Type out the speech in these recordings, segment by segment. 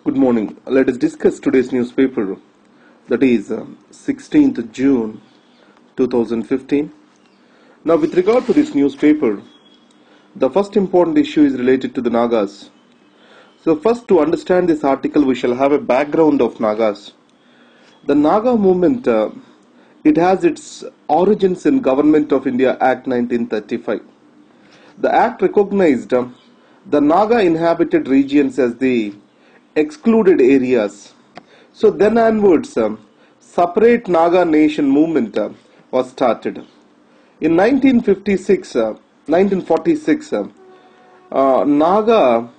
Good morning. Let us discuss today's newspaper, that is 16th June 2015. Now, with regard to this newspaper, the first important issue is related to the Nagas. So, first, to understand this article, we shall have a background of Nagas. The Naga movement, it has its origins in Government of India Act 1935. The Act recognized the Naga inhabited regions as the excluded areas. So then onwards, separate Naga nation movement was started. In 1946, Naga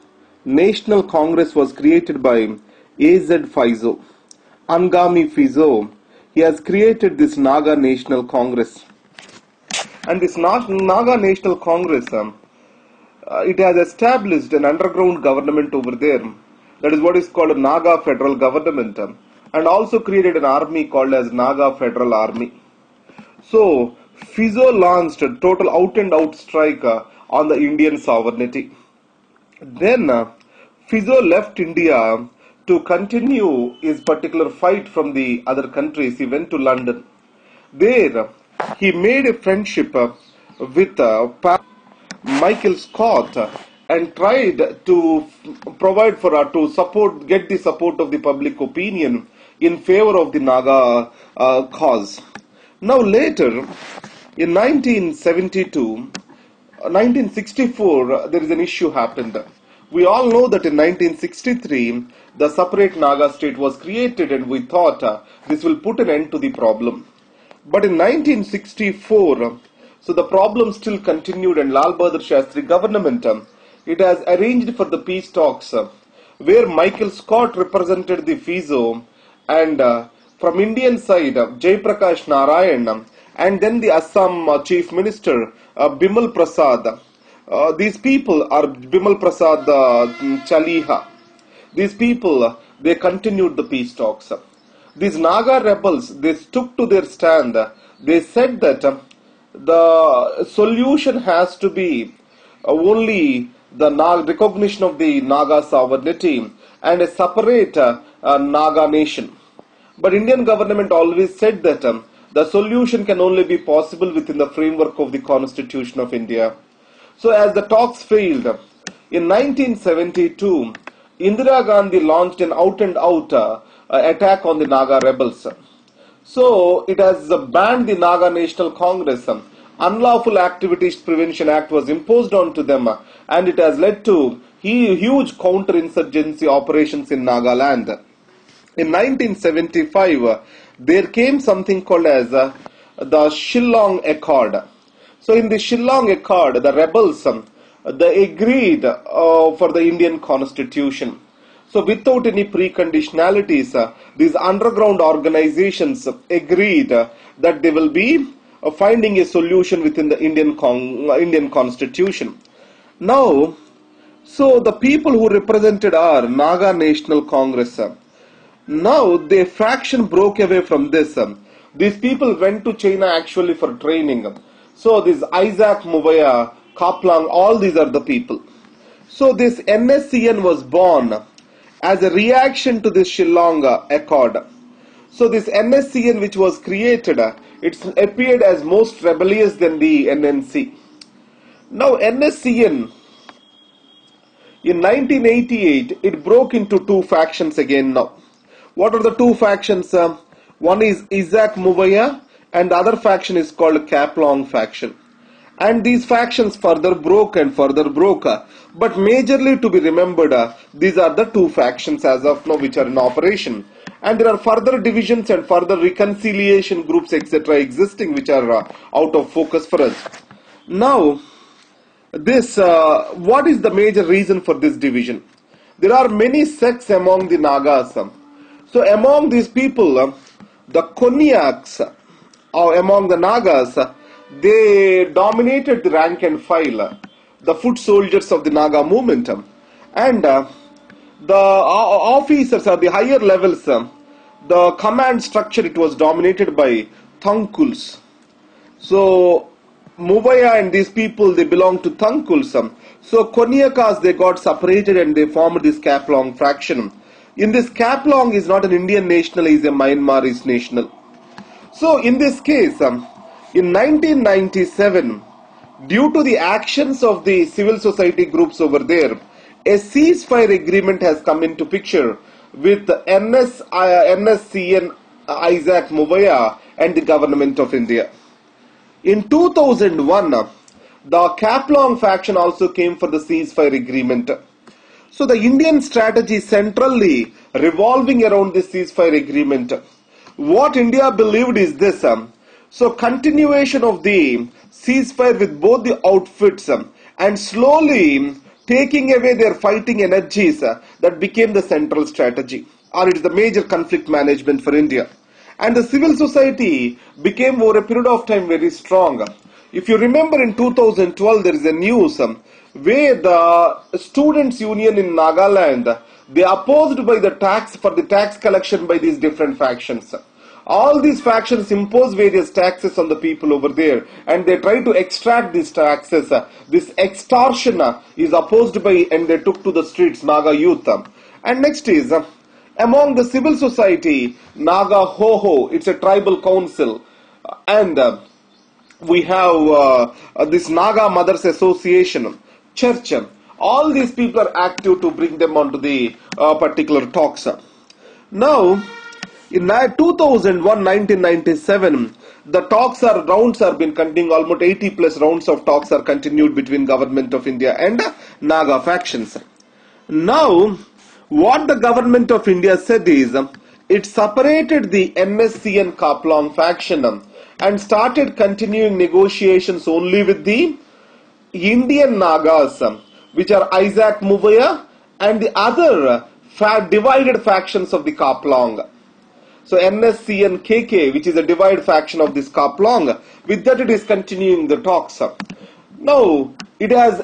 National Congress was created by A.Z. Fizo. Angami Fizo, he has created this Naga National Congress. And this Naga National Congress, it has established an underground government over there. That is what is called a Naga Federal Government, and also created an army called as Naga Federal Army. So, Fizo launched a total out-and-out strike on the Indian sovereignty. Then, Fizo left India to continue his particular fight from the other countries. He went to London. There, he made a friendship with Michael Scott and tried to provide for get the support of the public opinion in favor of the Naga cause. Now later, in 1964, there is an issue happened. We all know that in 1963, the separate Naga state was created, and we thought this will put an end to the problem. But in 1964, so the problem still continued, and Lal Bahadur Shastri government, it has arranged for the peace talks, where Michael Scott represented the Fizo, and from Indian side, Jaiprakash Narayan, and then the Assam Chief Minister, Bimal Prasad. These people are Bimal Prasad Chaliha. These people, they continued the peace talks. These Naga rebels, they took to their stand. They said that the solution has to be only the recognition of the Naga sovereignty and a separate Naga nation. But Indian government always said that the solution can only be possible within the framework of the Constitution of India. So as the talks failed, in 1972, Indira Gandhi launched an out-and-out attack on the Naga rebels. So it has banned the Naga National Congress. Unlawful Activities Prevention Act was imposed onto them, and it has led to huge counter-insurgency operations in Nagaland. In 1975, there came something called as the Shillong Accord. So in the Shillong Accord, the rebels, they agreed for the Indian Constitution. So without any preconditionalities, these underground organizations agreed that they will be finding a solution within the Indian Constitution. Now, so the people who represented our Naga National Congress, now their faction broke away from this. These people went to China actually for training. So this Isaac Muvaya, Kaplang, all these are the people. So this NSCN was born as a reaction to this Shillong Accord. So this NSCN which was created, it appeared as most rebellious than the NNC. Now NSCN, in 1988, it broke into two factions again now. What are the two factions? One is Isaac Muvaya and the other faction is called Kaplong faction. And these factions further broke and further broke. But majorly to be remembered, these are the two factions as of now which are in operation. And there are further divisions and further reconciliation groups etc. existing which are out of focus for us. Now, this what is the major reason for this division? There are many sects among the Nagas. So among these people, the Konyaks, or among the Nagas, they dominated the rank and file, the foot soldiers of the Naga movement, and the officers or the higher levels, the command structure, it was dominated by Thankuls. So Muvaya and these people, they belong to Thankuls. So Konyakas, they got separated and they formed this Kaplong faction. In this, Kaplong is not an Indian national, he is a Myanmarese national. So in this case, in 1997, due to the actions of the civil society groups over there, a ceasefire agreement has come into picture with NSCN Isaac Muvaya and the government of India. In 2001, the Kaplong faction also came for the ceasefire agreement. So the Indian strategy centrally revolving around this ceasefire agreement. What India believed is this, so continuation of the ceasefire with both the outfits and slowly taking away their fighting energies, that became the central strategy, or it is the major conflict management for India. And the civil society became over a period of time very strong. If you remember in 2012 there is a news where the students union in Nagaland, they opposed by the tax for the tax collection by these different factions. All these factions impose various taxes on the people over there and they try to extract these taxes. This extortion is opposed by and they took to the streets, Naga youth. And next is among the civil society, Naga Hoho, it's a tribal council, and we have this Naga Mothers Association, church. All these people are active to bring them onto the particular talks. Now, in 2001, 1997, the talks rounds are been continuing, almost 80 plus rounds of talks are continued between government of India and Naga factions. Now, what the government of India said is, it separated the NSCN Kaplong faction and started continuing negotiations only with the Indian Nagas, which are Isaac Muvaya and the other divided factions of the Kaplong. So NSCN KK, which is a divided faction of this Kaplong, with that it is continuing the talks. Now, it has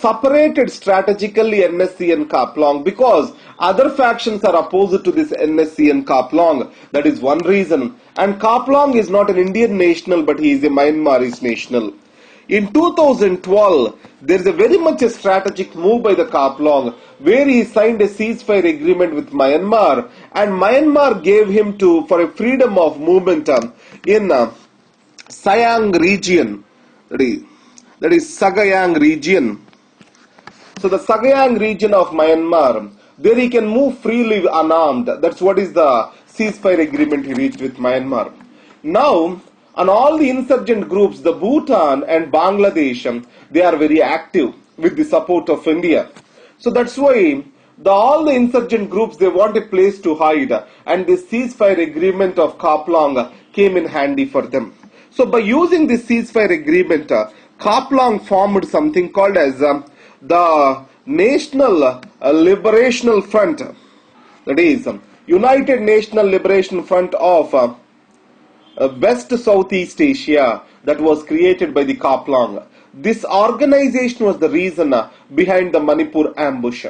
separated strategically NSCN Kaplong because other factions are opposed to this NSCN Kaplong. That is one reason. And Kaplong is not an Indian national, but he is a Myanmarese national. In 2012, there is a very much a strategic move by the Kaplong where he signed a ceasefire agreement with Myanmar, and Myanmar gave him for a freedom of movement in Siang region, that is Sagaing region. So the Sagaing region of Myanmar, there he can move freely unarmed. That's what is the ceasefire agreement he reached with Myanmar. Now, on all the insurgent groups, the Bhutan and Bangladesh, they are very active with the support of India. So that's why all the insurgent groups, they want a place to hide, and this ceasefire agreement of Kaplong came in handy for them. So by using this ceasefire agreement, Kaplong formed something called as the National Liberational Front, that is United National Liberation Front of West Southeast Asia, that was created by the Kaplong. This organization was the reason behind the Manipur ambush.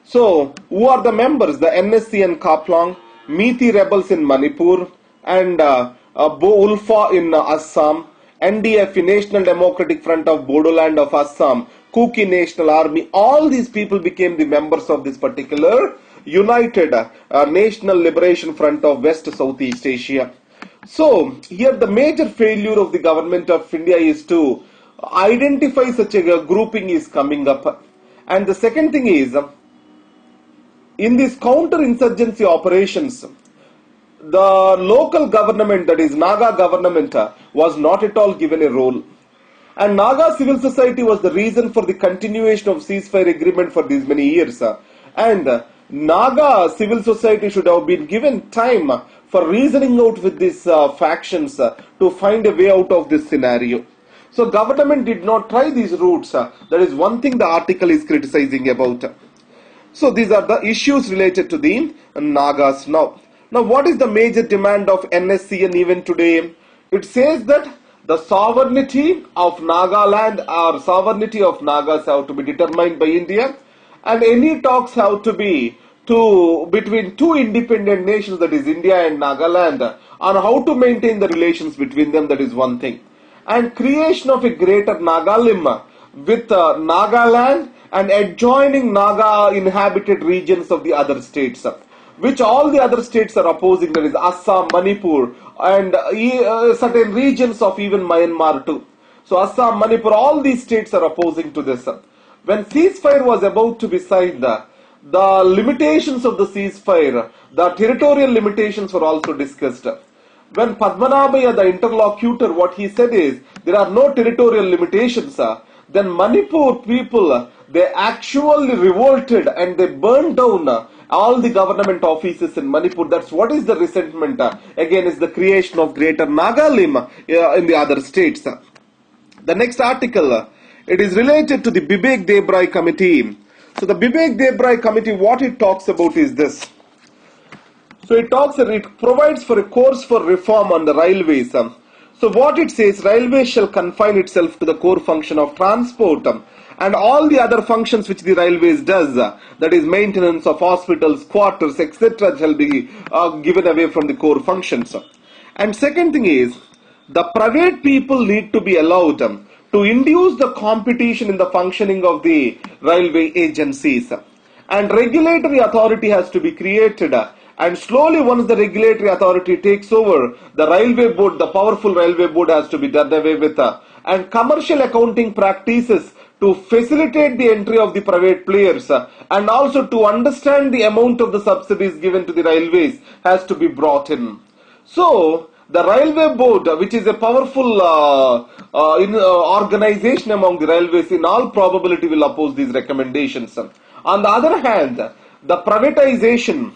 So, who are the members? The NSCN Kaplong, Meitei rebels in Manipur, and Bo Ulfa in Assam, NDF, National Democratic Front of Bodoland of Assam, Kuki National Army. All these people became the members of this particular United National Liberation Front of West Southeast Asia. So, here the major failure of the government of India is to identify such a grouping is coming up. And the second thing is, in these counter-insurgency operations, the local government, that is Naga government, was not at all given a role. And Naga civil society was the reason for the continuation of ceasefire agreement for these many years. And Naga civil society should have been given time for reasoning out with these factions to find a way out of this scenario. So government did not try these routes. That is one thing the article is criticizing about. So these are the issues related to the Nagas now. Now what is the major demand of NSCN even today? It says that the sovereignty of Nagaland or sovereignty of Nagas have to be determined by India, and any talks have to be between two independent nations, that is India and Nagaland, on how to maintain the relations between them. That is one thing. And creation of a greater Nagalim with Nagaland and adjoining Naga inhabited regions of the other states. which all the other states are opposing. That is Assam, Manipur, and certain regions of even Myanmar too. So Assam, Manipur, all these states are opposing to this. When ceasefire was about to be signed, the limitations of the ceasefire, the territorial limitations were also discussed. When Padmanabhaya, the interlocutor, what he said is, there are no territorial limitations. Then Manipur people, they actually revolted and they burned down all the government offices in Manipur. That's what is the resentment. Again, is the creation of Greater Nagalim in the other states. The next article, it is related to the Bibek Debrai Committee. So the Bibek Debrai Committee, what it talks about is this. So it provides for a course for reform on the railways. So what it says, railways shall confine itself to the core function of transport and all the other functions which the railways does, that is maintenance of hospitals, quarters, etc. shall be given away from the core functions. And second thing is, the private people need to be allowed to induce the competition in the functioning of the railway agencies. And regulatory authority has to be created. And slowly, once the regulatory authority takes over, the railway board, the powerful railway board has to be done away with. And commercial accounting practices to facilitate the entry of the private players and also to understand the amount of the subsidies given to the railways has to be brought in. So, the railway board, which is a powerful organization among the railways, in all probability will oppose these recommendations. On the other hand, the privatization,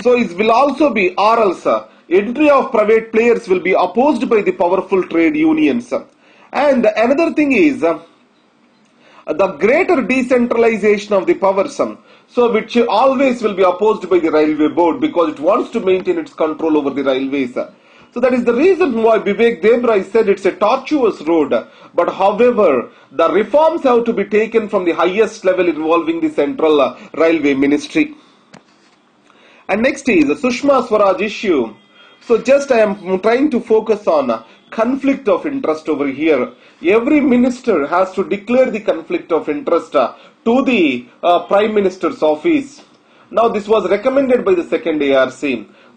so it will also be, or else entry of private players will be opposed by the powerful trade unions. And another thing is the greater decentralization of the powers, so which always will be opposed by the railway board because it wants to maintain its control over the railways. So that is the reason why Bibek Debrai said it's a tortuous road. But however, the reforms have to be taken from the highest level involving the central railway ministry. And next is the Sushma Swaraj issue. So just I am trying to focus on conflict of interest over here. Every minister has to declare the conflict of interest to the Prime Minister's office. Now this was recommended by the second ARC.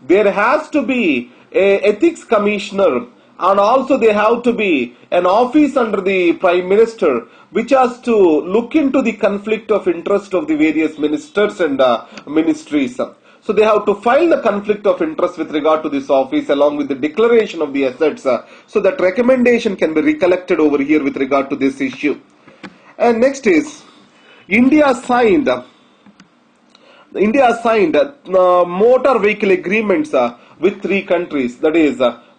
There has to be an ethics commissioner and also there have to be an office under the Prime Minister which has to look into the conflict of interest of the various ministers and ministries. So they have to file the conflict of interest with regard to this office along with the declaration of the assets so that recommendation can be recollected over here with regard to this issue. And next is India signed motor vehicle agreements with 3 countries, that is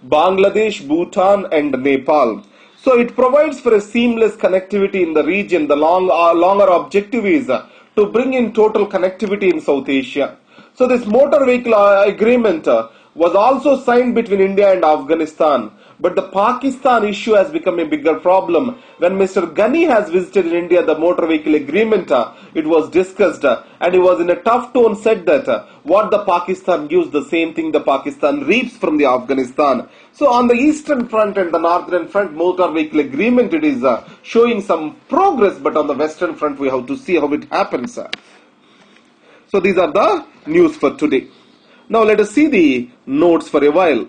Bangladesh, Bhutan and Nepal. So it provides for a seamless connectivity in the region. The longer objective is to bring in total connectivity in South Asia. So this motor vehicle agreement was also signed between India and Afghanistan. But the Pakistan issue has become a bigger problem. When Mr. Ghani has visited in India, the motor vehicle agreement, it was discussed and he was in a tough tone said that what the Pakistan gives, the same thing the Pakistan reaps from the Afghanistan. So on the eastern front and the northern front, motor vehicle agreement, it is showing some progress, but on the western front we have to see how it happens. So these are the news for today. Now let us see the notes for a while.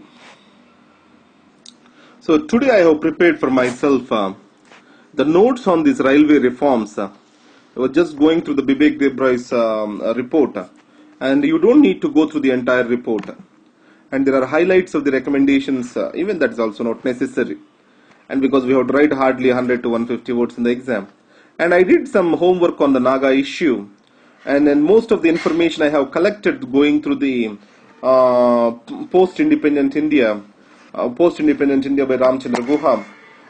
So today I have prepared for myself the notes on these railway reforms. I was just going through the Bibek Debrai's report, and you don't need to go through the entire report. And there are highlights of the recommendations, even that is also not necessary. And because we have tried hardly 100 to 150 votes in the exam. And I did some homework on the Naga issue. And then most of the information I have collected going through the Post-Independent India by Ramchandra Guha.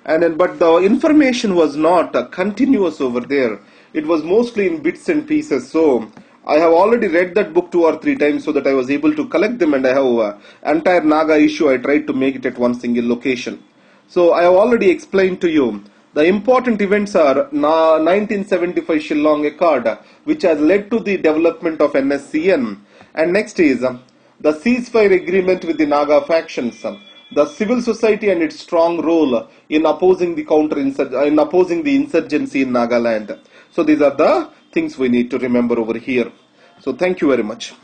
And then, but the information was not continuous over there. It was mostly in bits and pieces. So I have already read that book 2 or 3 times so that I was able to collect them, and I have entire Naga issue. I tried to make it at one single location. So I have already explained to you. The important events are 1975 Shillong Accord, which has led to the development of NSCN. And next is the ceasefire agreement with the Naga factions, the civil society and its strong role in opposing the insurgency in Nagaland. So these are the things we need to remember over here. So thank you very much.